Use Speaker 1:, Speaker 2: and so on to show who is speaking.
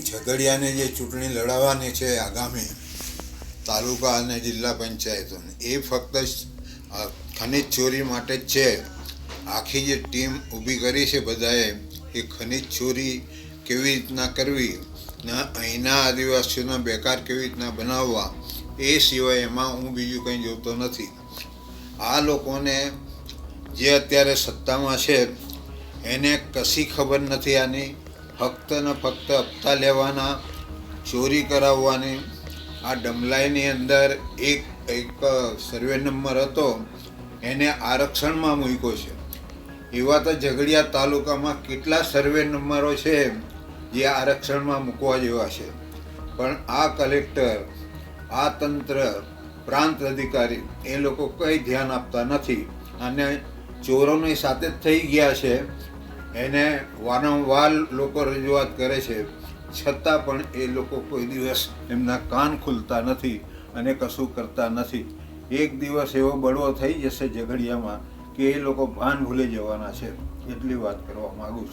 Speaker 1: ઝઘડિયાની જે ચૂંટણી લડાવવાની છે આગામી તાલુકા અને જિલ્લા પંચાયતોની, એ ફક્ત ખનિજ ચોરી માટે જ છે. આખી જે ટીમ ઊભી કરી છે બધાએ, એ ખનિજ ચોરી કેવી રીતના કરવી ને અહીંના આદિવાસીઓના બેકાર કેવી રીતના બનાવવા, એ સિવાય એમાં હું બીજું કંઈ જોતો નથી. આ લોકોને જે અત્યારે સત્તામાં છે એને કશી ખબર નથી આની. ફક્ત ને ફક્ત હપ્તા લેવાના, ચોરી કરાવવાની. આ ડમલાઈની અંદર એક સર્વે નંબર હતો, એને આરક્ષણમાં મૂક્યો છે. એવા તો ઝઘડિયા તાલુકામાં કેટલા સર્વે નંબરો છે જે આરક્ષણમાં મૂકવા જેવા છે, પણ આ કલેક્ટર, આ તંત્ર, પ્રાંત અધિકારી એ લોકો કંઈ ધ્યાન આપતા નથી. અને ચોરોની સાથે જ થઈ ગયા છે. એને વારંવાર લોકો રજૂઆત કરે છે, છતાં પણ એ લોકો કોઈ દિવસ એમના કાન ખુલતા નથી અને કશું કરતા નથી. એક દિવસ એવો બળવો થઈ જશે ઝઘડિયામાં કે એ લોકો ભાન ભૂલી જવાના છે. એટલી વાત કરવા માગું છું.